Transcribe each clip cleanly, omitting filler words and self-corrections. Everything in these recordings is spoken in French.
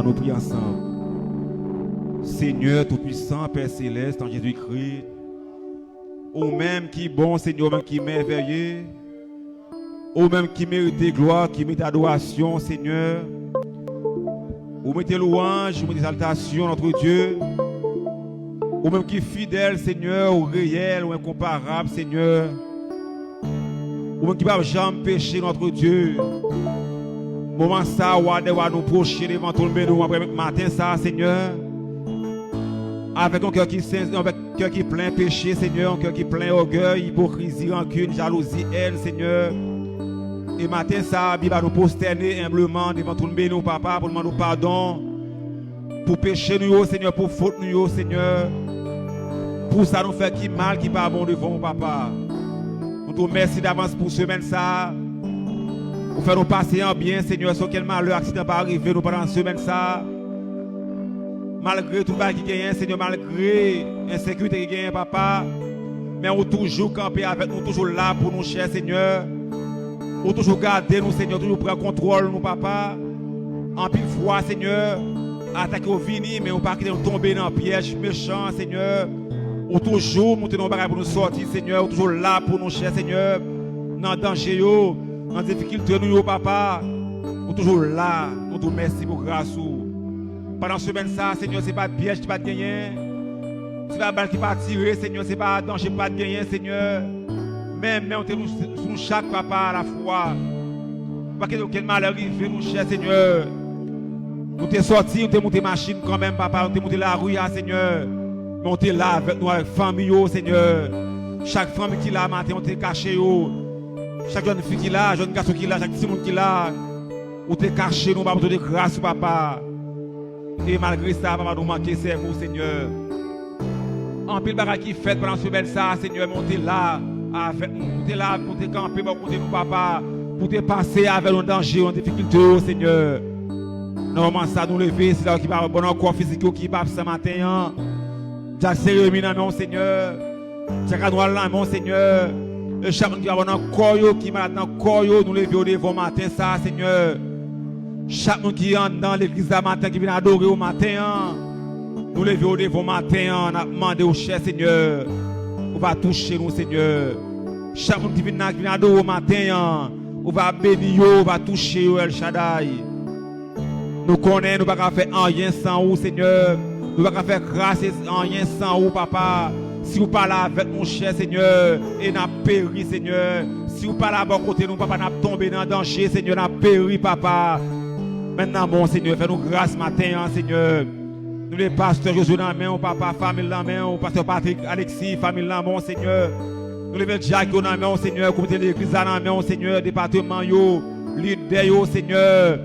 À nous prier ensemble. Seigneur Tout-Puissant, Père Céleste, en Jésus-Christ, ou même qui est bon, Seigneur, même qui est merveilleux, ou même qui mérite gloire, qui mérite adoration, Seigneur, ou mettez louange, ou mettez exaltation, notre Dieu, ou même qui est fidèle, Seigneur, ou réel, ou incomparable, Seigneur, ou même qui ne va jamais pécher, notre Dieu. Moment ça, ou à nous procher devant tout le monde, matin, ça, Seigneur. Avec un cœur qui est plein de péché, Seigneur, un cœur qui est plein d'orgueil, hypocrisie, rancune, jalousie, haine, Seigneur. Et matin, ça, il va nous prosterner humblement devant tout le monde, Papa, pour demander pardon, pour pécher nous, Seigneur, pour faute nous, Seigneur. Pour ça, nous faire qui mal, qui pas bon devant Papa. Nous te remercions d'avance pour ce semaine, ça. Pour faire nous passer en bien, Seigneur, sans quel malheur, accident pas arriver nous pendant la semaine, ça. Malgré tout le qui gagne, Seigneur, malgré l'insécurité qui gagne, Papa, mais on toujours camper avec nous, toujours là pour nous, cher Seigneur. On toujours garder nous, Seigneur, toujours prendre contrôle, nous, Papa. En pile fois, Seigneur, attaquer au vini, mais on pas quitter nous tomber dans le piège méchant, Seigneur. On toujours monter dans le bagage pour nous sortir, Seigneur. On toujours là pour nous, cher Seigneur. Dans le danger, dans difficulté, nous, Papa. On toujours là. On te remercie pour grâce. Pendant ce semaine, ça, Seigneur, ce n'est pas de piège qui va te gagner. Ce n'est pas de balle qui va tirer, Seigneur. Ce n'est pas de danger qui va te gagner, Seigneur. Même on te nous chaque papa à la fois. Pas que quel mal arrive, nous, cher Seigneur. Nous t'es sortis, nous t'es monté machine quand même, papa. Nous t'es monté la rue, Seigneur. Mais on t'est là avec nous, avec famille, Seigneur. Chaque famille qui est là, matin, on t'est caché. Chaque jeune fille qui est là, jeune garçon qui est là, chaque petit monde qui est là. On t'est caché, nous, pour te grâce, papa. Et malgré ça, papa, nous manquer cerveau, Seigneur. En pile bagage qui fait pendant ce semaine, ça, Seigneur, montez là avec nous. Montez là pour te camper, pour côté nous, papa. Pour te passer avec nos dangers, nos difficultés, Seigneur. Normalement, ça nous lever, c'est là qui va bon encore physique qui va ce matin. Jack Sérémy, mon Seigneur. Jack Adouala, mon Seigneur. Et chaque qui va bon encore, qui va dans corps, nous lever devant matin, ça, Seigneur. Chaque monde qui entre dans l'église ce matin, qui vient adorer au matin, nous levons devant matin, on a demandé au cher Seigneur, on va toucher nous, Seigneur. Chaque monde qui vient adorer au matin, on va bénir, on va toucher El Shaddai. Nous connaissons, nous ne pouvons pas faire rien sans vous, Seigneur. Nous ne pouvons pas faire grâce rien sans vous, Papa. Si vous parlez avec mon cher Seigneur, et nous péri, Seigneur. Si vous parlez à bon côté, nous, Papa, nous tombé dans le danger, Seigneur, nous péri, Papa. Maintenant, mon Seigneur, fais-nous grâce matin, Seigneur. Nous les pasteurs Josué dans la main, papa, famille dans la main, pasteur Patrick, Alexis, famille dans la main, Seigneur. Nous les Jacques dans la main, Seigneur, comité de l'église dans la main, Seigneur, département, leader, Seigneur.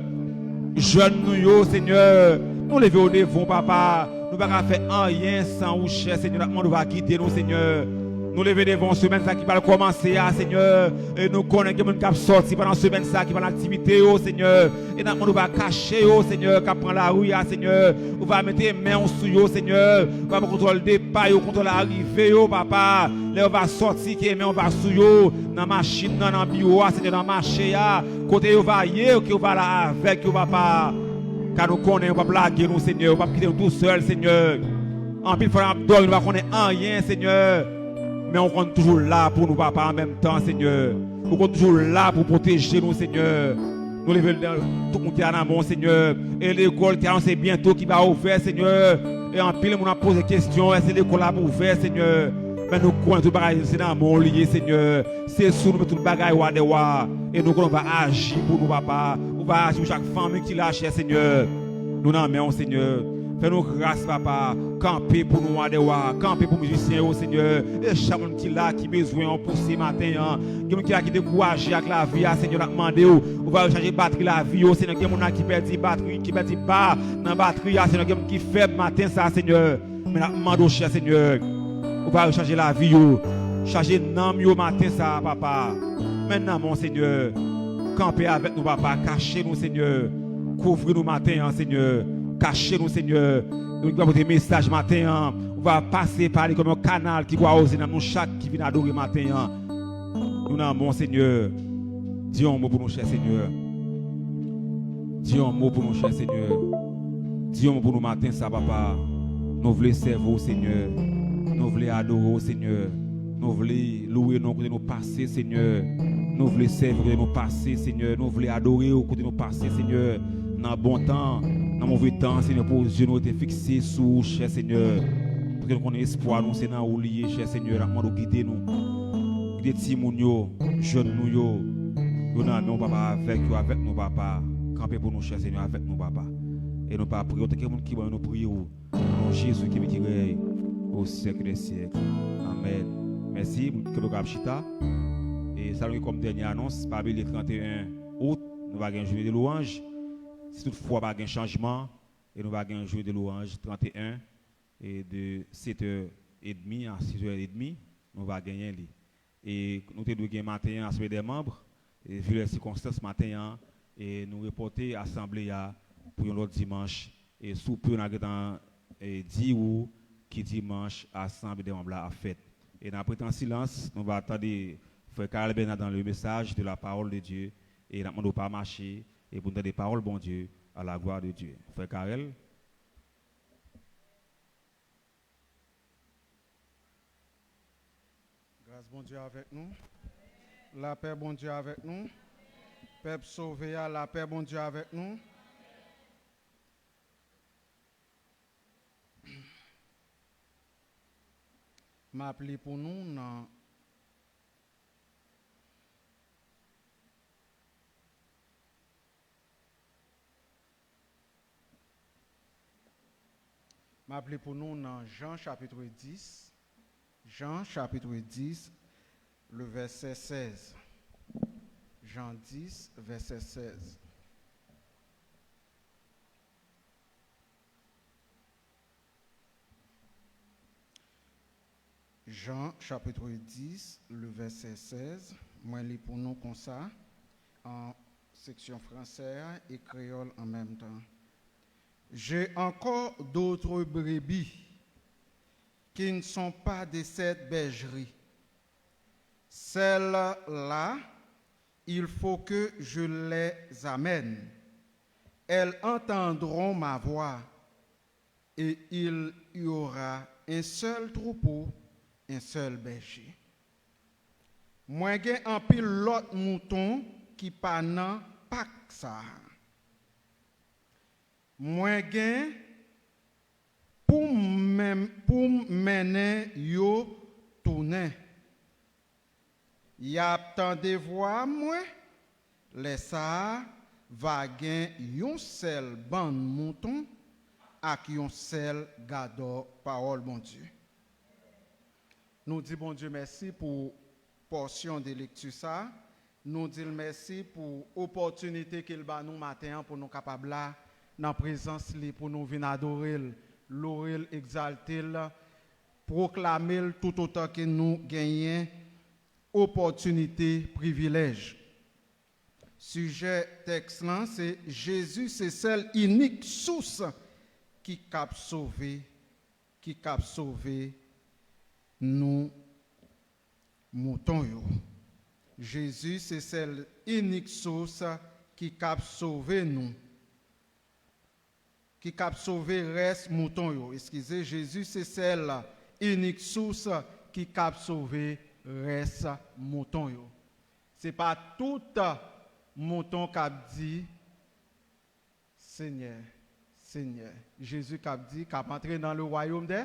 Jeunes nous, Seigneur. Nous les devant, papa. Nous ne pouvons pas faire rien sans vous, cher Seigneur. Nous va quitter nous, Seigneur. Nous lever devant semaine ça qui va commencer, Seigneur. Et nous connaissons que nous sorti pendant semaine ça qui va l'activité, Seigneur. Et nous va cacher, Seigneur, qui prend la rue, Seigneur. On va mettre les mains sur Seigneur. On va contrôler le départ, contrôler l'arrivée, papa. Là, on va sortir, on va sur dans la machine, dans le bureau, Seigneur, dans le marché. Côté, on va y aller, on va là avec, papa. Car nous connaissons, on va blaguer nous, Seigneur. On va quitter nous tout seul, Seigneur. En plus, il faut nous ne va connaître rien, Seigneur. Mais on compte toujours là pour nous, papa, en même temps, Seigneur. On compte toujours là pour protéger nous, Seigneur. Nous levons tout le monde qui est en amont, Seigneur. Et l'école qui annonce bientôt qui va ouvrir, Seigneur. Et en pile, on a posé des questions. Est-ce que l'école va ouvrir, Seigneur? Mais nous croyons tout le bagage, c'est dans mon lié, Seigneur. C'est sous nous, tout le bagage, et nous, on va agir pour nous, papa. On va agir pour chaque femme qui lâche, Seigneur. Nous n'en mettons, Seigneur. Fais-nous grâce, papa. Camper pour nous, camper pour les musiciens, Seigneur. Et chaque monde qui là, qui a besoin de pousser matin, qui a découragé avec la vie, Seigneur, a demandé, on va recharger la batterie la vie, Seigneur. Il y a des gens qui perdent la batterie, qui perdent pas dans la batterie, Seigneur. Il y a des gens qui faible matin, ça, Seigneur. Mais on demande au cher Seigneur. On va recharger la vie, charger l'âme matin, ça, papa. Maintenant, mon Seigneur, camper avec nous, papa. Cachez-nous, Seigneur. Couvre-nous matin, Seigneur. Cachez-nous, Seigneur. Nous avons des messages matin. On va passer par comme un canal qui va oser dans nous chaque qui vient adorer matin. Nous avons, mon Seigneur. Dis un mot pour nous, cher Seigneur. Dis un mot pour nous, cher Seigneur. Dieu pour nous matin ça papa. Nous voulons servir au Seigneur. Nous voulons adorer au Seigneur. Nous voulons louer nos côtés de nos passés, Seigneur. Nous voulons servir nos passés, Seigneur. Nous voulons adorer au côté de nos passés, Seigneur. Dans le bon temps, dans le mauvais temps, Seigneur, pour Dieu nous être fixés sous, cher Seigneur. Pour que nous ayons espoir, nous, c'est dans où lié, cher Seigneur. Nous guider nous. Guider Timounio, jeunes nous, yo. Nous avons papa avec nous, papa. Camper pour nous, cher Seigneur, avec nous, papa. Et nous pas prier, tout le monde qui va nous prier. Dans Jésus qui règne au siècle des siècles. Amen. Merci, Kebogab Chita. Et ça, comme dernière annonce, parmi le 31 août, nous allons jouer de louanges. Si toutefois, il y a un changement, et nous allons jouer de louanges 31 et de 7h30 à 6h30, nous allons gagner. Et nous devons gagner matin à ce des membres, et vu les circonstances matin, et nous reporter à l'Assemblée pour l'autre dimanche. Et sous peu, nous avons 10 août qui dimanche à l'Assemblée des membres à fête. Et dans le silence, nous allons attendre Frère Karel Bernard dans le message de la parole de Dieu. Et nous ne devons pas marcher et pour nous donner des paroles, bon Dieu, à la gloire de Dieu. Frère Karel. Grâce bon Dieu avec nous. La paix bon Dieu avec nous. Peuple sauvé, la paix bon Dieu avec nous. M'appeler pour nous dans m'appeler pour nous dans Jean chapitre 10. Jean chapitre 10, le verset 16. Jean 10, verset 16. Jean chapitre 10, le verset 16. Moi, je lis pour nous comme ça, en section française et créole en même temps. J'ai encore d'autres brebis qui ne sont pas de cette bergerie. Celles-là, il faut que je les amène. Elles entendront ma voix et il y aura un seul troupeau, un seul berger. Moi, j'ai un pile l'autre mouton qui pas nan pas ça. Moi, j'ai pour mener yo tourner. Y a tant de voix moi, les ça va gen yon seul ban mouton ak yon seul gado parole bon Dieu. Nous disons bon Dieu merci pour portion de lecture ça. Nous disons merci pour opportunité qu'il ba nous matin pour nous capable là dans présence li pour nous venir adorer, louer, exalter, proclamer tout autant que nous gagnons opportunité, privilège. Sujet texte là c'est Jésus c'est celle unique source qui cap sauver nous moutons yo. Jésus c'est celle unique source qui cap sauver nous. Qui cap sauver reste mouton yo. Excusez, Jésus c'est celle unique source qui cap sauver reste mouton yo. C'est pas tout mouton cap dit Seigneur, Seigneur. Jésus cap dit cap entrer dans le royaume des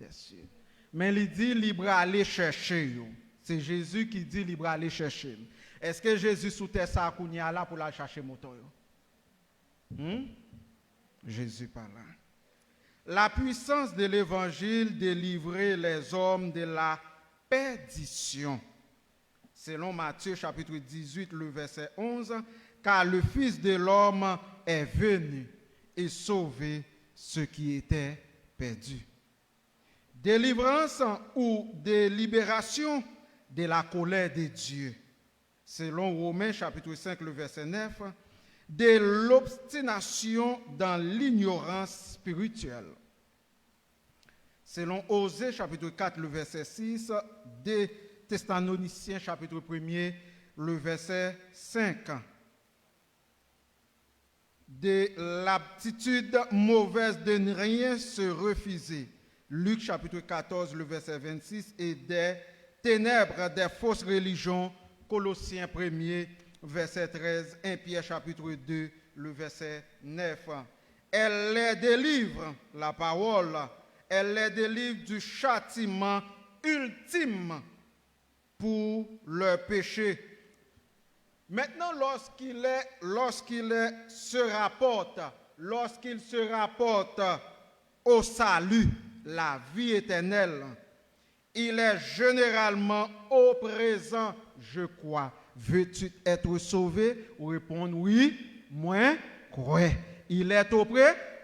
cieux. Mais il dit libre aller chercher yo. C'est Jésus qui dit libre aller chercher. Est-ce que Jésus sous terre ça kounya là pour la chercher mouton yo? Jésus par là. La puissance de l'évangile délivrer les hommes de la perdition. Selon Matthieu chapitre 18, le verset 11, car le Fils de l'homme est venu et sauver ceux qui étaient perdus. Délivrance ou délibération de la colère de Dieu. Selon Romains chapitre 5, le verset 9, de l'obstination dans l'ignorance spirituelle. Selon Osée chapitre 4, le verset 6, des Thessaloniciens chapitre 1, le verset 5. de l'aptitude mauvaise de ne rien se refuser. Luc chapitre 14, le verset 26, et des ténèbres des fausses religions, Colossiens 1er, verset 13, 1 Pierre chapitre 2, le verset 9. Elle les délivre, la parole, elle les délivre du châtiment ultime pour leur péché. Maintenant, lorsqu'il se rapporte au salut, la vie éternelle, il est généralement au présent, je crois. Veux-tu être sauvé? Ou répondre oui, moi, crois. Il est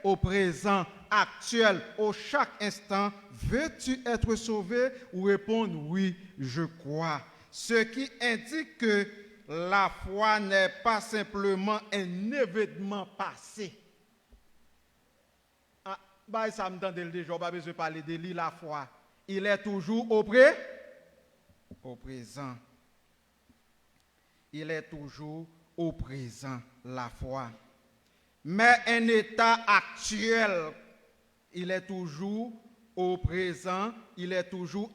au présent, actuel, au chaque instant. Veux-tu être sauvé? Ou répondre oui, je crois. Ce qui indique que la foi n'est pas simplement un événement passé. Ah, bah, ça me donne déjà, pas besoin de parler de lui, la foi. Il est toujours au présent. Il est toujours au présent, la foi. Mais un état actuel, il est toujours au présent, il est toujours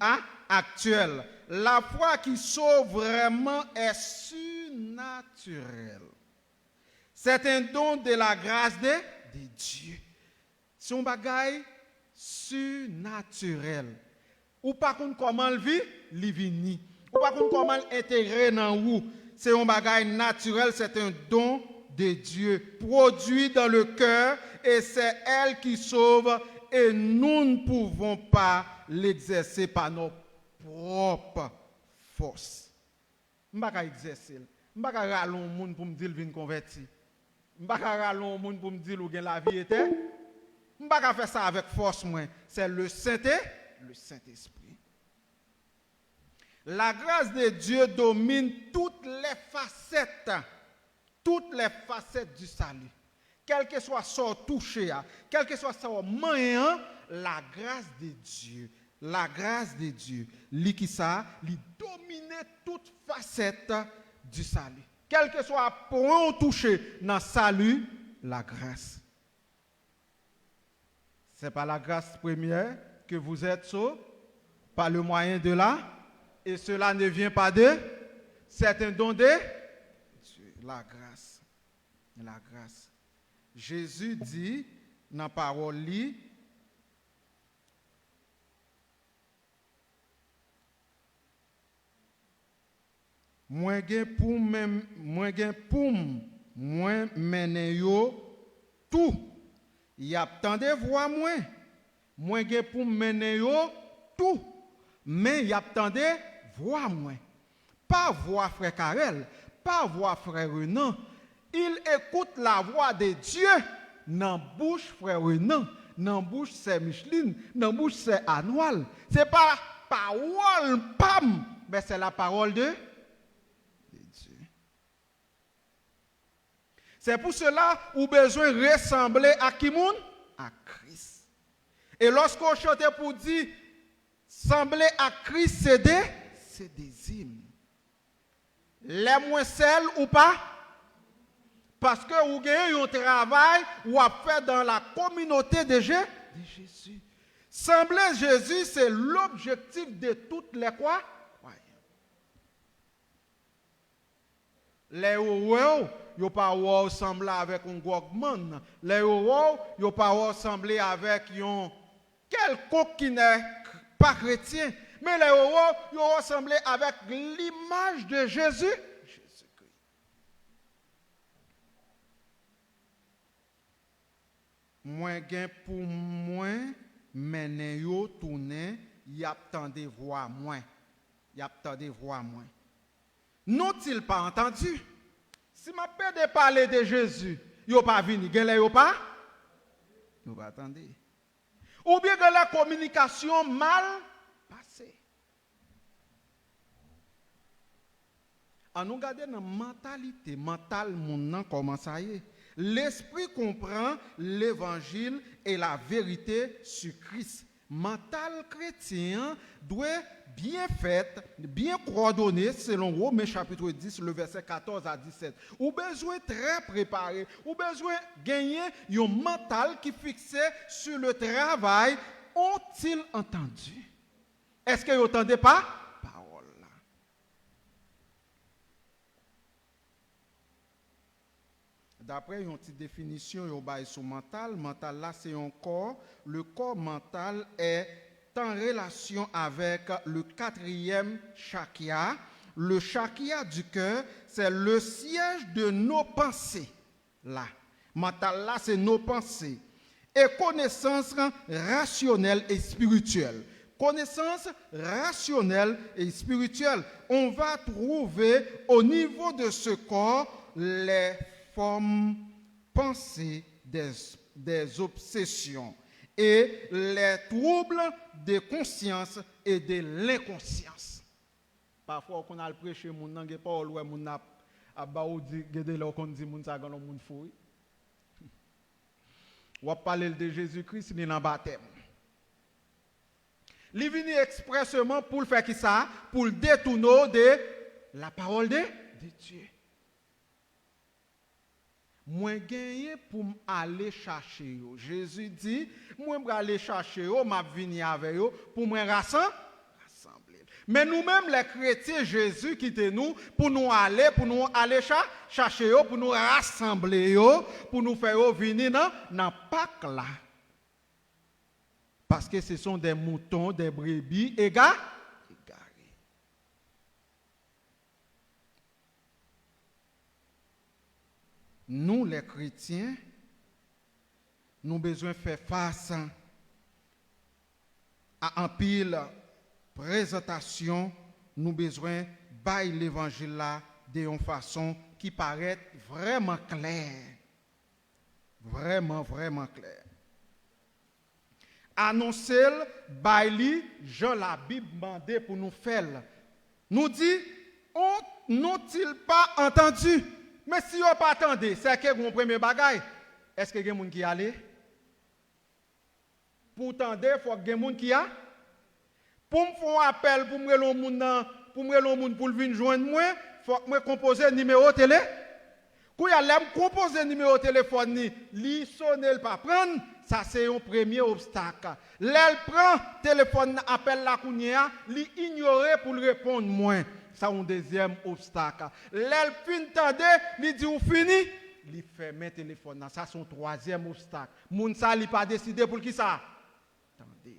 actuel. La foi qui sauve vraiment est surnaturelle. C'est un don de la grâce de Dieu. C'est un bagage surnaturel. Ou pas comment le vit, l'ivini. Ou pas comment l'intégrer dans vous. C'est un bagage naturel, c'est un don de Dieu, produit dans le cœur, et c'est elle qui sauve, et nous ne pouvons pas l'exercer par nos propres forces. Je ne peux pas exercer. Je ne peux pas râler au monde pour me dire qu'il vient converti. Je ne peux pas râler au monde pour me dire qu'il la vie était. Je ne peux pas faire ça avec force. C'est le Saint-Esprit. La grâce de Dieu domine toutes les facettes du salut. Quel que soit son touché, quel que soit son moyen, la grâce de Dieu, lui qui ça, lui domine toutes facettes du salut. Quel que soit point touché dans le salut, la grâce. C'est par la grâce première que vous êtes sauvés, par le moyen de et cela ne vient pas de, c'est un don de Dieu, la grâce. La grâce. Jésus dit dans la parole, moi mener yo tout. Y attendez voir moi gen pour mener yo tout. Mais y attendez voir moi. Pas voir frère Karel, pas voir frère Renan. Il écoute la voix de Dieu dans la bouche frère Renan, dans la bouche c'est Micheline, dans la bouche c'est Anoual. C'est pas parole pam, mais c'est la parole de Dieu. C'est pour cela qu'on a besoin de ressembler à qui moun? À Christ. Et lorsqu'on chante pour dire sembler à Christ, c'est des hymnes. Les moins seuls ou pas? Parce que vous avez un travail ou à faire dans la communauté de Jésus. Sembler Jésus, c'est l'objectif de toutes les croyants. Les ouïes, ils ne pas sembler avec un gouvernement. Les ouïes, ils ne pas sembler avec un quelqu'un qui n'est pas chrétien. Mais les ouïes, ils ressemblent avec l'image de Jésus. Moi gen pour moi mener yo tourner y attendez voir moi n'ont-ils pas entendu si m'a pas de parler de Jésus yo pas vini gen là yo pas attendre ou bien que la communication mal passée en nous garder dans mentalité mentale mon comment ça y est. L'esprit comprend l'évangile et la vérité sur Christ. mental chrétien doit bien fait, bien coordonné selon Romains chapitre 10, le verset 14 à 17. Ou besoin très préparé, ou besoin gagner un mental qui fixé sur le travail. Ont-ils entendu? Est-ce qu'ils n'entendaient pas? Parole là. D'après une petite définition, il y a sur mental. Mental là, c'est un corps. Le corps mental est en relation avec le quatrième chakra. Le chakra du cœur, c'est le siège de nos pensées. Là. Mental là, c'est nos pensées. Et connaissance rationnelle et spirituelle. Connaissance rationnelle et spirituelle. On va trouver au niveau de ce corps les formes, pensées des obsessions et les troubles de conscience et de l'inconscience. Parfois, on a le prêché, on n'a pas ou on a dit, on dit, on a dit, on va parler de Jésus-Christ, il est dans le baptême. Il est venu expressément pour faire qui ça? Pour le détourner de la parole de Dieu. Moi, gagné pour aller chercher. Jésus dit, moi, je vais aller chercher, je vais venir avec eux pour me rassembler. Mais nous-mêmes, les chrétiens, Jésus quitte nous pour nous aller chercher eux, pour nous rassembler eux, pour nous faire venir dans Pâques là. Parce que ce sont des moutons, des brebis égarés. Nous, les chrétiens, nous avons besoin de faire face à un pile présentation, nous avons besoin de bailler l'évangile là d'une façon qui paraît vraiment claire. Vraiment, vraiment claire. Annoncer, bailler, Jean la Bible demandé pour nous faire. Nous dit, n'ont-ils pas entendu? Mais si on n'a pas entendu, c'est que mon premier bagage. Est-ce qu'il y a des gens qui allent? Pour entendre, il faut qu'il y ait des gens qui allent. Pour me faire un appel, pour me faire un monde pour venir joindre moi, il faut que je compose un numéro de téléphone. Quand je compose un numéro de téléphone, il sonne, il ne pas prendre, ça c'est un premier obstacle. L'elle prend le téléphone, appelle la kounia, il ignore pour répondre moins. Ça c'est un deuxième obstacle. L'elle fin tande, il dit ou fini, il ferme le téléphone. Ça c'est un troisième obstacle. Moun ça il pas décidé pour qui ça? Attendez.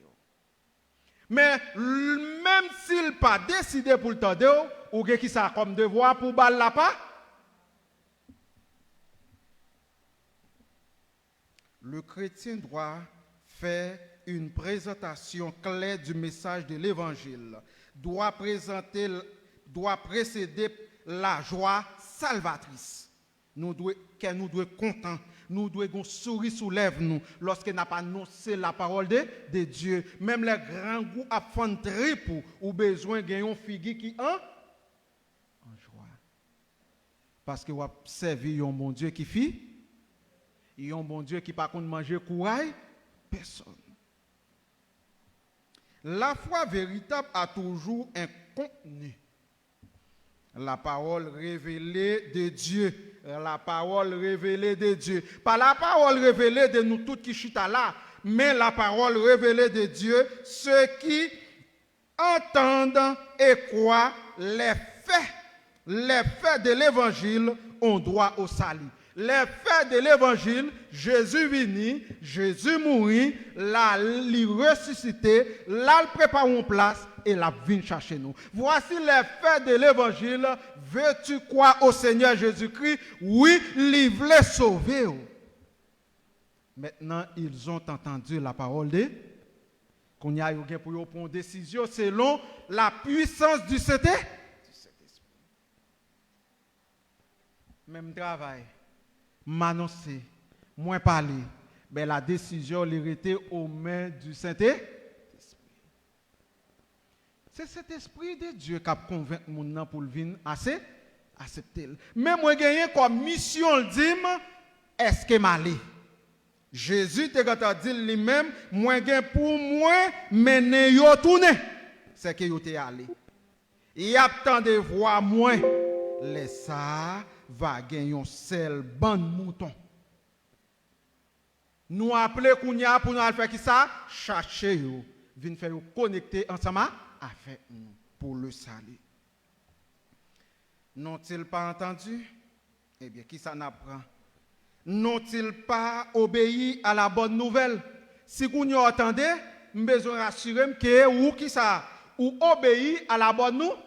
Mais même s'il n'a pas décidé pour le temps, ou qui ça comme devoir pour balle la pas? Le chrétien doit faire une présentation claire du message de l'évangile, doit précéder la joie salvatrice. Nous devons être contents. Nous devons sourire sous lèvres nous lorsqu'on n'a pas annoncé la parole de Dieu. Même les grands goûts à fond trip ou besoin de gagner un figue qui en joie. Parce que vous avez servi un bon Dieu qui fit, un bon Dieu qui pas contre manger courage, personne. La foi véritable a toujours un contenu. La parole révélée de Dieu. La parole révélée de Dieu. Pas la parole révélée de nous tous qui chita là, mais la parole révélée de Dieu, ceux qui entendent et croient les faits de l'évangile ont droit au salut. Les faits de l'évangile, Jésus venu, Jésus mourit, là, il ressuscité, là, il prépare une place et la vient chercher nous. Voici les faits de l'évangile. Veux-tu croire au Seigneur Jésus-Christ? Oui, il voulait sauver. Maintenant, ils ont entendu la parole de qu'on y a eu pour prendre une décision selon la puissance du Saint-Esprit. Même travail. M'annoncer, moins parler, mais la décision l'hérité aux mains du Saint-Esprit. C'est cet esprit de Dieu qui a convaincu mon nom pour venir accepter. Mais moi gagné comme mission le dit, est-ce que m'aller? Jésus te dit lui-même, moi gen pour moi, mener yo tourné. C'est que yo te allé. Y a tant de voir moi, les ça va gagner un seul ban mouton. Nous appelons Kounia pour nous faire qui ça? Chercher yo, vinn faire yo connecter ensemble avec nous pour le salut. N'ont-ils pas entendu? Eh bien, qui ça n'apprend? N'ont-ils pas obéi à la bonne nouvelle? Si vous n'y entendez, je besoin rassurer que ou qui ça ou obéi à la bonne nouvelle.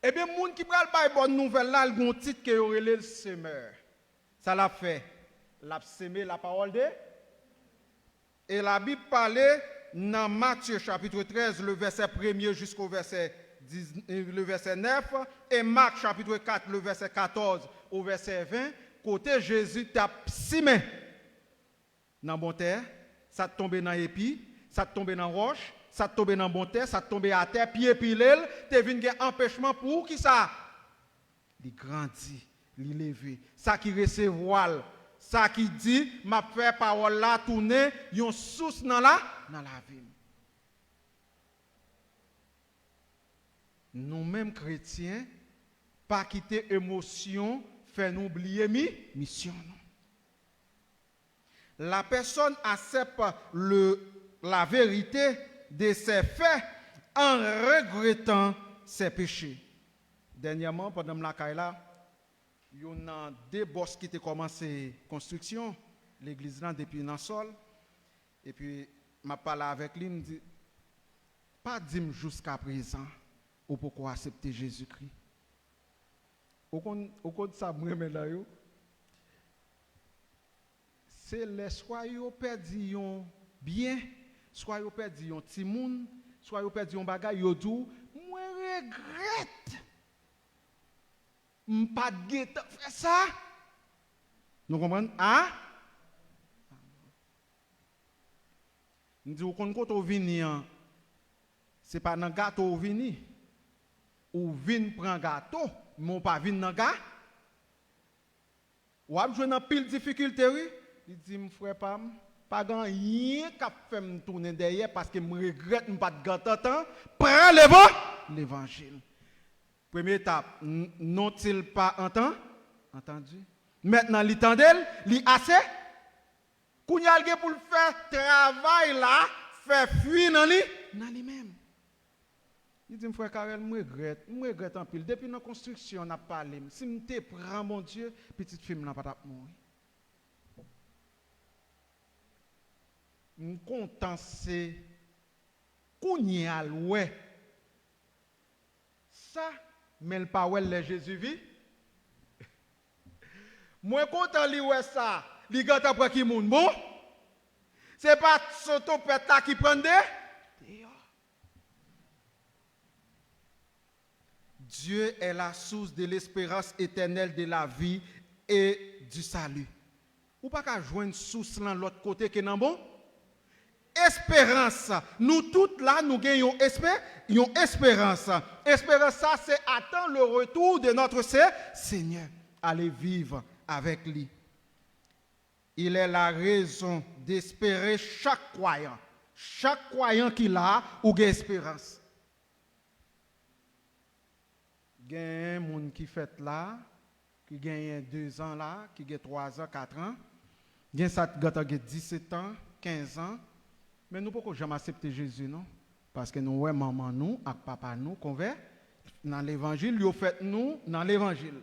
Eh bien, moun qui pral bay bonne nouvelle là, il gon titre que relé le semeur. Ça l'a fait. L'a semé la parole de. Et la Bible parlait dans Matthieu chapitre 13, le verset 1er jusqu'au verset 9, et Marc chapitre 4, le verset 14 au verset 20, côté Jésus t'a semé dans bon terre, ça tombe dans épi, ça tombe dans roche, ça tombe dans bon terre, ça tombe à terre, pied pilel, te vinn gen empêchement pour qui ça? Il grandit, il levé, ça qui recevoir, ça qui dit m'a fait parole là tourner, yon source dans la vie. Nous-mêmes chrétiens, pas quitter émotion, faire nous oublier mission. La personne accepte la vérité de ses faits en regrettant ses péchés. Dernièrement, pendant la caille il y a deux boss qui ont commencé la construction, l'église là depuis dans le sol. Et puis, je parle avec lui, il me dit, pas dire jusqu'à présent, ou pourquoi accepter Jésus-Christ. Au compte de ça, c'est les soit yo perdu bien, soit yo perdu un petit monde, soit yo perdu un bagage, yo dou, moi regrette. M'pas de faire ça. Nous comprenons? Hein? Nous disons qu'on quand on vient, c'est pas dans gâteau ou vini. Ou vin prend gâteau, mais on pas vin dans gâteau. Ou a joué dans pile difficulté oui. Il dit me frère pas grand rien qu'a fait me tourner derrière parce que me regrette me pas de gâteau temps. Prends l'évangile. Première étape, n'ont-ils pas entendu? Maintenant, li tendel, li assez. Kounyal ge pour le faire travail là, faire fuir dans lui-même. Il dit, frère Karel, je regrette en pile. Depuis la construction, on a parlé. Si je te prends, mon Dieu, petite fille n'a pas mourir. Je suis content, c'est Kounyal, ouais. Ça, mais le pas ouais Jésus vit. Moi content li ouais ça, li gata après qui moun bon. C'est pas soto peta qui prend Dieu est la source de l'espérance éternelle de la vie et du salut. Ou pas qu'à joindre source là l'autre côté que non bon? Espérance. Nous toutes là, nous gagnons espérance. Espérance, ça, c'est attendre le retour de notre Seigneur. Aller vivre avec lui. Il est la raison d'espérer chaque croyant. Chaque croyant qu'il a, ou gagne espérance. Il y a un monde qui fait là, qui gagne 2 ans là, qui gagne 3 ans, 4 ans. Il y a ça qui a 17 ans, 15 ans. Mais nous ne pouvons jamais accepter Jésus, non? Parce que nous, maman, nous, et papa, nous, convert dans l'évangile, lui, fait nous dans l'évangile.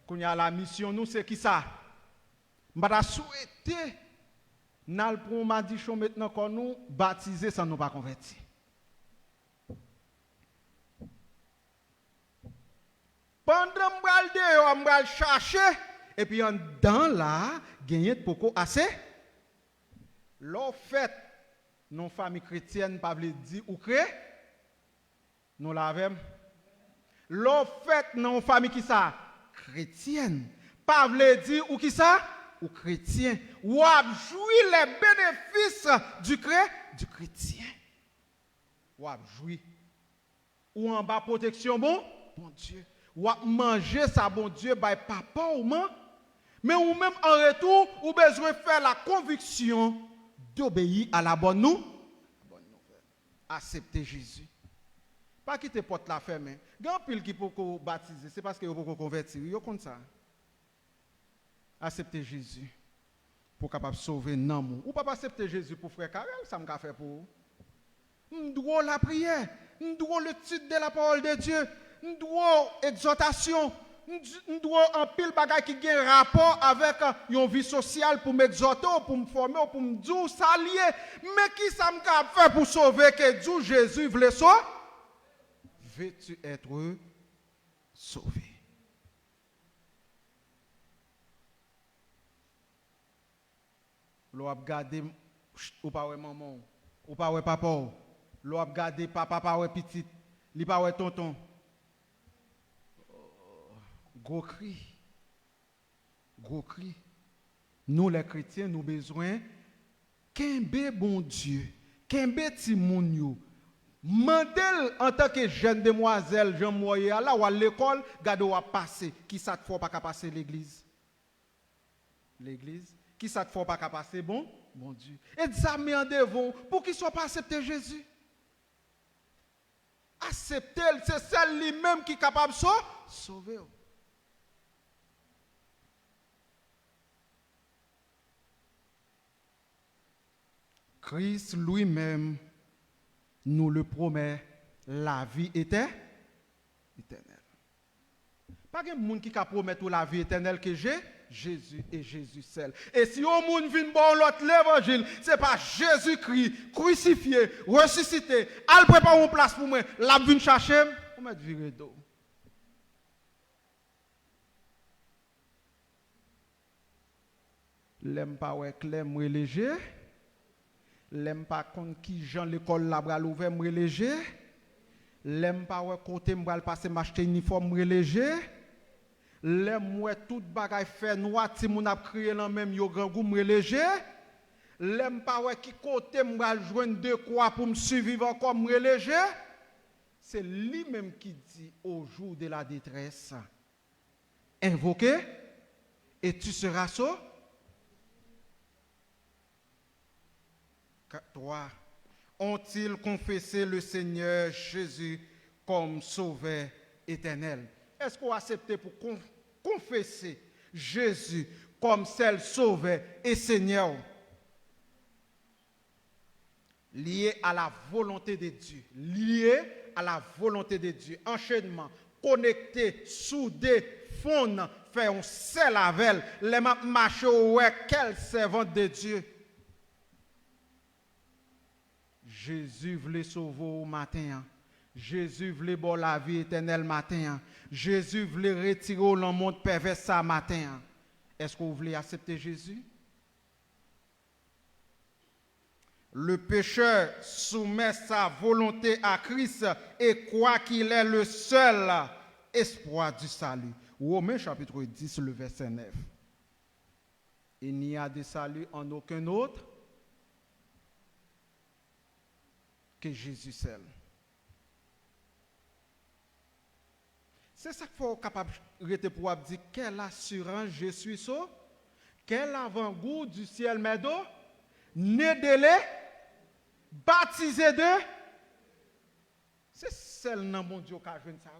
Quand il y a la mission, nous, c'est qui ça? Je vais souhaiter, nous, pour m'adichon maintenant, qu'on nous baptiser sans nous pas convertir. Pendant que je vais chercher, et puis dans là, gagner beaucoup assez. L'on fait, nos familles chrétiennes, pas veut dire ou créer, nous l'avons. L'on fait, nos familles qui ça? Chrétienne. Pas veut dire ou qui ça? Ou chrétien. Ou a jouir les bénéfices du chrétien. ou à jouir. Ou en bas protection, bon Dieu. Ou à manger ça, bon Dieu, by papa ou maman. Mais ou même en retour, ou besoin faire la conviction d'obéir à la bonne nouvelle. Accepter Jésus. Pas quitter porte la ferme. Grand pile qui peut baptiser, c'est parce que vous pouvez convertir. Vous comme ça. Accepter Jésus pour capable sauver non. Ou pas accepter Jésus pour frère Karel, ça me fait pour vous. Nous devons la prière, nous devons le titre de la parole de Dieu, nous devons exhortation, nous devons un pile bagage qui a un rapport avec une vie sociale pour m'exhorter, pour me former, pour me dire ça lié. Mais qui ça me fait pour sauver que Dieu Jésus voulait sauver? Veux-tu être sauvé? L'on a gardé ou pas maman, ou pas papa, l'on a gardé papa pas petit, li pas tonton. Gros cri. Gros cri. Nous les chrétiens nous besoin kembe bon Dieu, kembe ti moun yo. Mandel en tant que jeune demoiselle Jean Moye là ou à l'école, gade ou a passer, qui ça te faut pas passer l'église? L'église qui ça te faut pas passer bon Dieu. Examen en devant pour qu'il soit pas accepté Jésus. Accepter, c'est celle lui-même qui est capable de sauver. Christ lui-même nous le promet, la vie éternelle. Pas de monde qui promet la vie éternelle que j'ai. Jésus et Jésus seul. Et si au monde vient bon l'autre l'évangile, c'est pas Jésus-Christ crucifié, ressuscité, al prépare une place pour moi, la vient chercher, pour mettre viré d'eau. L'aime pas ouais clair moi léger. L'aime pas contre qui Jean l'école la bras ouvert moi léger. L'aime pas ouais côté me passer m'acheter uniforme moi léger. L'aime ouais toute bagaille fait noir ti moun a crié là même yo grand goût moi léger. L'aime pas ouais qui côté me joindre deux quoi pour me survivre encore moi léger. C'est lui même qui dit au jour de la détresse invoquez et tu seras sauvé. 3. Ont-ils confessé le Seigneur Jésus comme sauveur éternel? Est-ce qu'on accepte pour confesser Jésus comme seul sauveur et Seigneur? Lié à la volonté de Dieu. Lié à la volonté de Dieu. Enchaînement, connecté, soudé, fondé, fait un seul avec les marcher ouais quel servante de Dieu. Jésus voulait sauver au matin. Jésus voulait bon la vie éternelle matin. Jésus voulait retirer le monde pervers ça matin. Est-ce que vous voulez accepter Jésus? Le pécheur soumet sa volonté à Christ et croit qu'il est le seul espoir du salut. Romains chapitre 10, le verset 9. Il n'y a de salut en aucun autre que Jésus seul. C'est ça qu'il faut capable de pouvoir dire quelle assurance je suis sauvé, quel avant-goût du ciel m'est donné, né de lait, baptisé de. C'est celle dans mon Dieu qui a joué ça.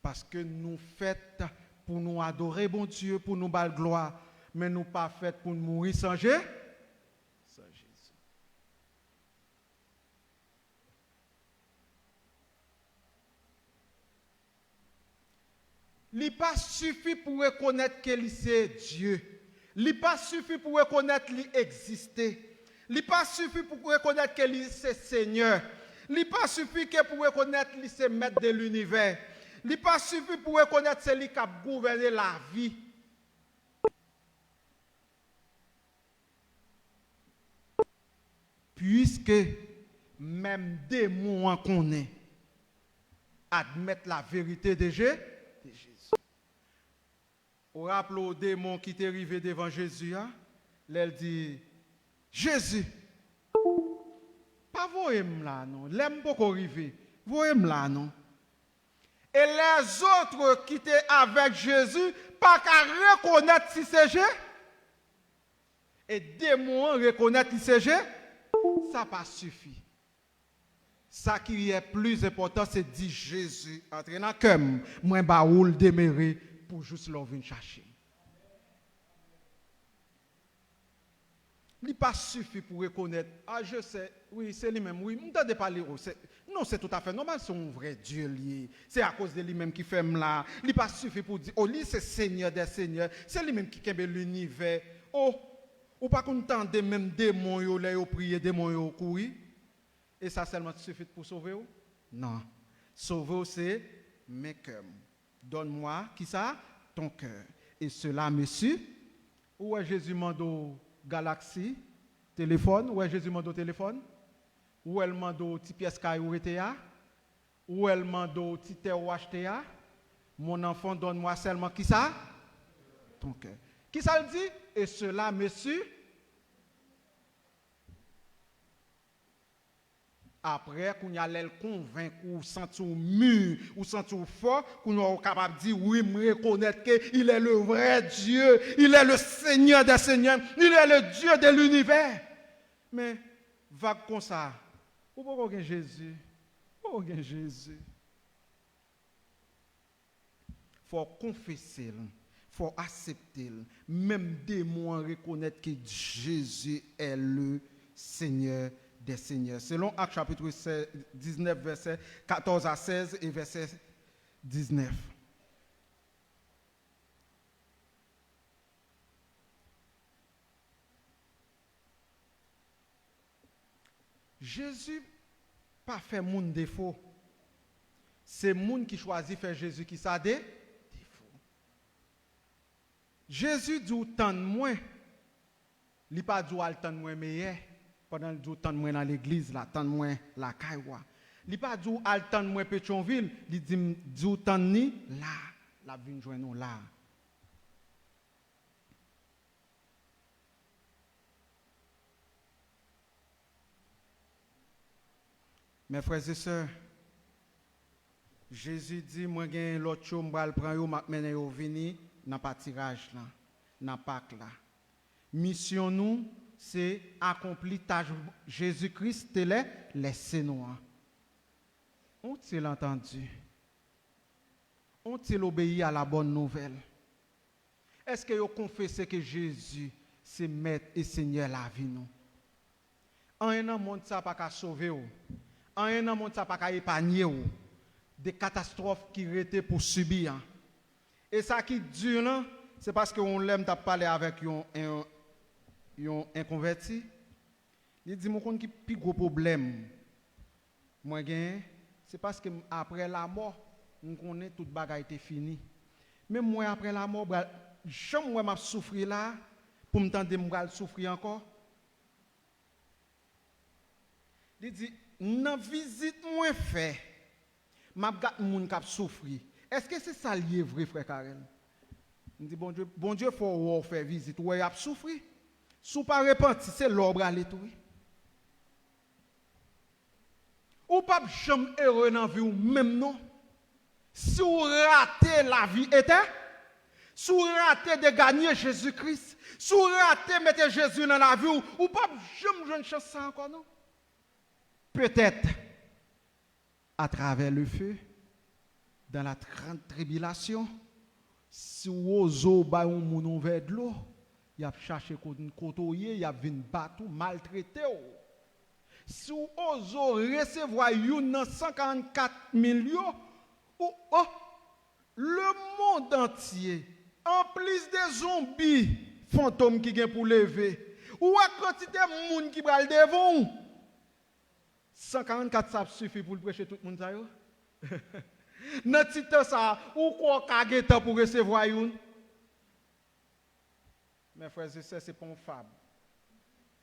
Parce que nous faites pour nous adorer bon Dieu, pour nous battre gloire. Mais nous pas fait pour mourir sans Jésus. Il pas suffit pour reconnaître que c'est Dieu. Il pas suffit pour reconnaître qu'il existe. Il pas suffit pour reconnaître que c'est Seigneur. Il pas suffit que pour reconnaître qu'il c'est maître de l'univers. Il pas suffit pour reconnaître que c'est lui qui a gouverné la vie. Puisque même démons connaissent, admettent la vérité de Jésus. Vous rappelez aux démons qui étaient arrivés devant Jésus, elle dit, Jésus, pas voyez-moi là, non. L'aime beaucoup arriver. Voyez-moi là, non. Et les autres qui étaient avec Jésus, pas qu'à reconnaître si c'est Jésus. Et démons reconnaître si c'est Jésus, ça pas suffit. Ça qui est plus important, c'est dire Jésus, entrer dans le cœur, moi, baoul demeurer pour juste leur venir chercher. Il n'est pas suffit pour reconnaître, ah je sais, oui, c'est lui-même, oui, je ne pas parler. Non, c'est tout à fait normal, c'est un vrai Dieu lié. C'est à cause de lui-même qui fait là. Il n'est pas suffit pour dire, oh, lui c'est Seigneur des Seigneurs, c'est lui-même qui kembe l'univers. Oh, ou pas content de même démons, yo prier, démons, yo courir. Et ça seulement suffit pour sauver vous? Non. Sauver c'est mes cœurs. Donne-moi, qui ça? Ton cœur. Et cela, monsieur, où est Jésus mando Galaxy, téléphone, où est Jésus mando téléphone? Où est le mando petit pièce ou était? Où est le mando petit terre ou acheté? Mon enfant, donne-moi seulement, qui ça? Ton cœur. Qui ça le dit? Et cela, monsieur, après, qu'on y a l'air convaincre, ou sentir mûr, ou sentir fort, qu'on est capable de dire, oui, me reconnaître qu'il est le vrai Dieu, il est le Seigneur des Seigneurs, il est le Dieu de l'univers. Mais, vague comme ça, pourquoi on a Jésus? Pourquoi on a Jésus? Il faut confesser, il faut accepter, même démons reconnaître que Jésus est le Seigneur des Seigneurs. Selon Actes chapitre 19, verset 14 à 16 et verset 19. Jésus pas fait moun défaut. C'est moun qui choisit faire Jésus qui ça défaut. Jésus dit autant de moins. Il pas dit autant de moins meilleur. Pendant le temps de moins dans l'église, là, tant de moins la caïwa. Il n'est pas dit al temps de moins Pétionville, il dit tant de ni là, la vient joindre nous là. Mes frères et sœurs, Jésus dit moi gagne l'autre chose m'bral prend yo m'a mené yo vini dans pâtirage là, dans Pâques là. Mission nous c'est accomplir tâche Jésus-Christ télé laissez nous. Ont-ils entendu? Ont-ils obéi à la bonne nouvelle? Est-ce que vous confessez que Jésus c'est maître et Seigneur la vie nous? En un monde ça pas qu'à sauver ou. En un monde ça pas qu'à épargner ou des catastrophes qui étaient pour subir. Et ça qui dure là, c'est parce qu'on l'aime t'a parler avec un inconverti. Il dit mon compte qui plus gros problème. Moi gain, c'est parce que après la mort, on connaît toute bagaille était fini. Mais moi après la mort, jamais moi m'a souffrir là pour me tenter me souffrir encore. Il dit dans visite moi fait, m'a gat moun k'ap souffrir. Est-ce que c'est ça lié vrai frère Karel? Il dit bon Dieu faut faire visite, ouais a souffrir. Sous pas repenti, c'est l'ordre à l'étou. Ou pas jamais heureux dans la vie ou même non. Si vous ratez la vie éternelle, si vous ratez de gagner Jésus-Christ, si vous ratez de mettre Jésus dans la vie ou pas jamais jouer une chance ça encore non. Peut-être à travers le feu, dans la grande tribulation, si vous osez ba un moun vers de l'eau, il a cherché côtoyer, il a vinn battre, maltraiter. Si vous osez recevoir une 144 millions, le monde entier, en plus des zombies, fantômes qui viennent pour lever, ou à quantité de monde qui va devant, 144 ça suffit pour prêcher tout le monde ça yo. Dans petit temps ça, ou quoi kage temps pour recevoir une. Mes frères et sœurs, c'est pas une fable.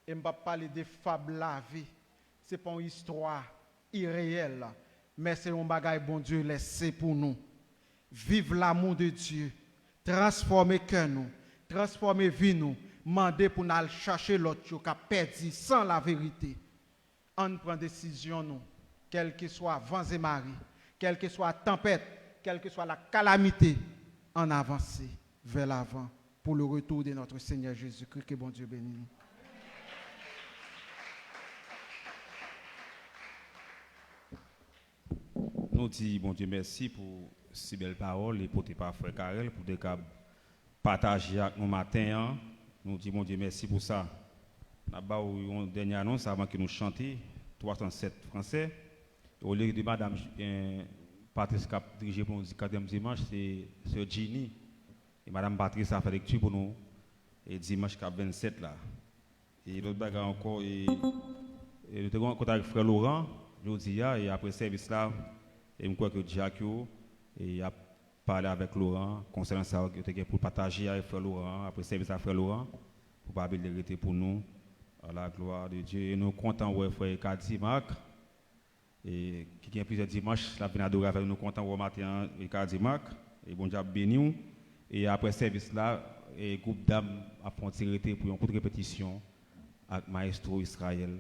Et je ne vais pas parler de fable la vie. Ce n'est pas une histoire irréelle. Mais c'est un bagage bon Dieu laissé pour nous. Vive l'amour de Dieu. Transformer cœur nous. Transformer vie nous. Mandé pour nous chercher l'autre qui a perdu sans la vérité. On prend décision nous, quel que soit vents et marées, quelle que soit tempête, quelle que soit la calamité, en avancer vers l'avant pour le retour de notre Seigneur Jésus-Christ. Que bon Dieu bénisse. Nous disons, bon Dieu, merci pour ces belles paroles et pour tes parfaits Karel, pour des partager avec nous matin. Nous disons, bon Dieu, merci pour ça. Nous avons une dernière annonce avant que nous chantions, 307 français. Au lieu de Madame Patrice qui a dirigé pour nous le 4e dimanche, c'est Sœur Ginny. Et Madame Patrice a fait lecture pour nous. Et dimanche 27 là. Et l'autre bagarre encore, et nous avons contact avec Frère Laurent, je dis, et après service là, et je crois que Jacques et a parlé avec Laurent concernant ça, pour partager avec Frère Laurent, après service à Frère Laurent, pour pas vérité pour nous, à la gloire de Dieu. Et nous comptons ouais Frère Kadi Marc, et qui a plusieurs dimanches, la venue adorer avec nous, comptons au matin et Kadi Marc, et bon Dieu béni nous. Et après service là, le groupe d'âmes a fait une pour une courte répétition avec Maestro Israël,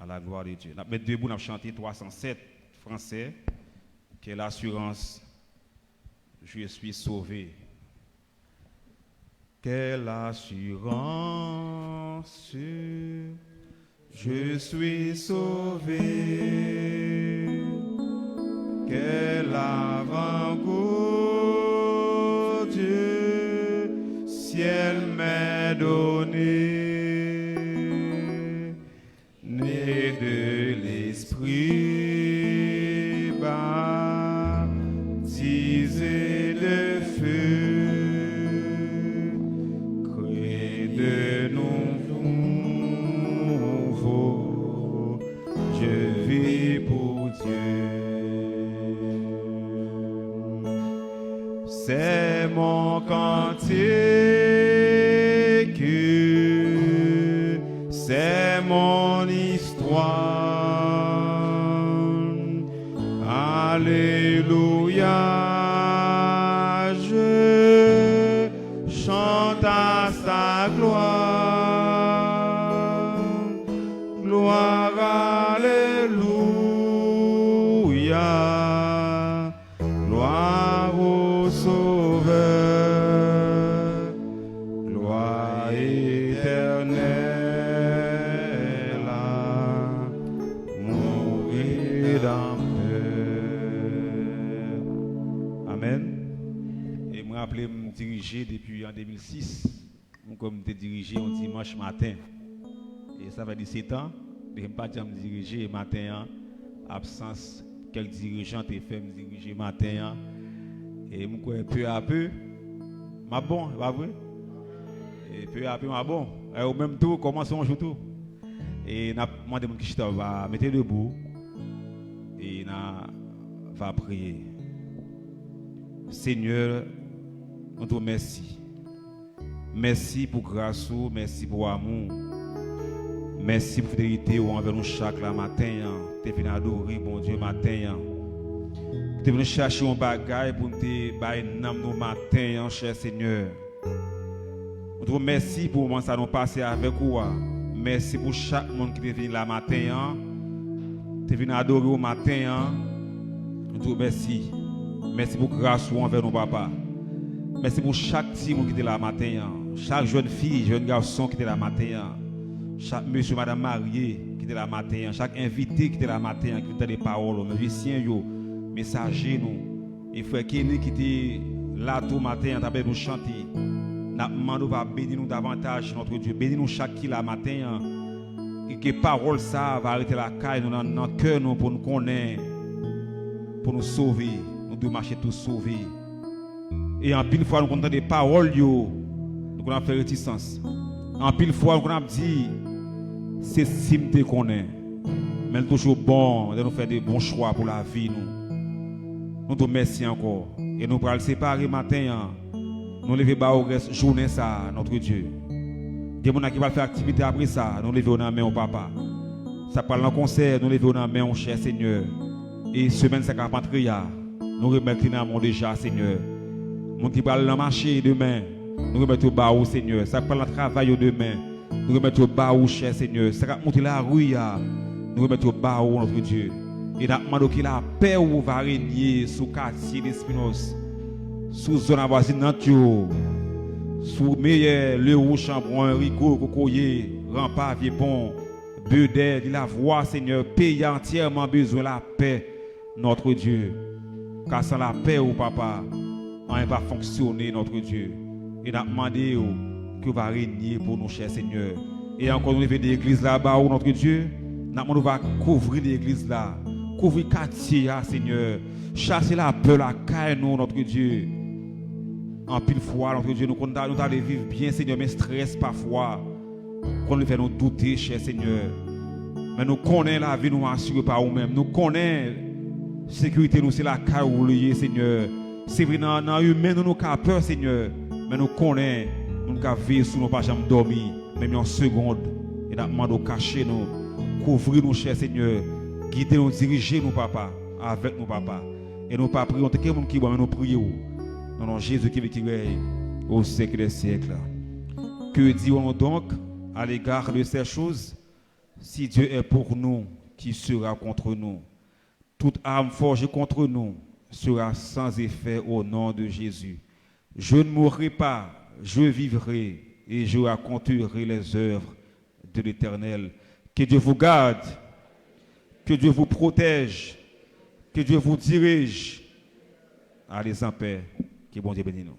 à la gloire de Dieu. Nous avons debout, nous avons chanté 307 français, qui est l'assurance, je suis sauvé. Quelle assurance, je suis sauvé. Quel avant-goût, Dieu, ciel m'est donné, né de l'esprit, baptisé de feu, créé de nouveau, je vis pour Dieu. C'est mon cantique, c'est mon histoire. Alléluia, je chante à sa gloire. Gloire, alléluia, gloire au Sauveur, gloire éternelle à mon Rédempteur. Amen. Et moi, rappelé me diriger depuis en 2006, comme je dirigé un dimanche matin. Et ça fait 17 ans, je ne pas me diriger matin, absence, quelques dirigeants te fait me diriger matin. Et peu à peu, ma bon, pas vrai? Et peu à peu, ma bon. Et au même temps, commençons à jouer tout. Et n'a demandé mon Christophe va mettre debout et n'a va prier. Seigneur, nous te remercions. Merci pour grâce, merci pour amour. Merci pour fidélité envers nous chaque matin. Tu es venu adorer, bon Dieu, matin. Tu es venu chercher un bagage pour nous bailler nos matins, cher Seigneur. Nous te remercions pour le moment ça nous passer avec vous. Merci pour chaque monde qui est venu là matin. Tu es venu adorer au matin. Nous te remercions. Merci pour grâce envers nous, papa. Merci pour chaque petit monde qui était là matin. Chaque jeune fille, jeune garçon qui était là matin. Chaque monsieur, madame mariée qui était là matin. Chaque invité qui était là matin, qui était des paroles. Musiciens, messagers, nous. Et frère Kelly qui était là tout matin, t'as nous chanter. Nous demandons de bénir nous davantage, notre Dieu. Bénis nous chaque qui là matin. Et que parole ça va arrêter la caille dans notre cœur pour nous connaître, pour nous sauver. Nous devons marcher tous sauvés. Et en pile fois, nous entendons des paroles, nous avons fait réticence. En pile fois, nous avons dit, c'est simple qu'on est. Mais c'est toujours bon de nous faire des bons choix pour la vie. Nous te remercions encore. Et nous pourrons le séparer matin. Nous lever bas au reste journée ça, notre Dieu. Des gens qui vont faire activité après ça, nous lever dans la main au papa. Ça parle en concert, nous lever dans la main au cher Seigneur. Et semaine ça carpentria, nous remettons dans mon déjà Seigneur. Mon qui parle dans marché demain, Nous remettons au bas au Seigneur. Ça prend le travail au demain. Nous remettons au bas au cher Seigneur. Ça va monter la rue. Nous remettons au bas au notre Dieu. Et nous demandons que la paix va régner sous le quartier d'Espinos, sous la zone avoisinante, sous le Haut Chambron, Rico, Cocoyer, Rempart, Vieux-Pont, Bedel, la voix, Seigneur, pays entièrement besoin de la paix, notre Dieu. Car sans la paix, oh papa, rien ne va fonctionner, notre Dieu. Et nous demandons que va régner pour nous, cher Seigneur. Et encore, nous levons l'église là-bas, oh notre Dieu. Nous demandons va couvrir l'église là. Couvrir le quartier, Seigneur. Chasser la peur, la caille, nous, notre Dieu. En pile fois, notre Dieu, nous allons vivre bien, Seigneur, mais stress parfois. Qu'on nous fait nous douter, cher Seigneur. Mais nous connaissons la vie, nous assurons par nous-mêmes. Nous connaissons la sécurité, nous, c'est la caille où nous Seigneur. C'est vrai, dans l'humain, nous avons peur, Seigneur. Mais nous connaissons, nous avons veillé sur nous, pas jamais dormir, même en seconde. Et nous demandons de cacher nous, couvrir nous, cher Seigneur. Guider nous, diriger nous, papa, avec nous, papa. Et nous pas prions, tout le monde qui boit, mais nous prions. Dans le nom de Jésus qui règne au siècle des siècles. Que dirons-nous donc à l'égard de ces choses? Si Dieu est pour nous, qui sera contre nous? Toute arme forgée contre nous sera sans effet au nom de Jésus. Je ne mourrai pas, je vivrai et je raconterai les œuvres de l'Éternel. Que Dieu vous garde. Que Dieu vous protège, que Dieu vous dirige. Allez en paix, que bon Dieu bénisse nous.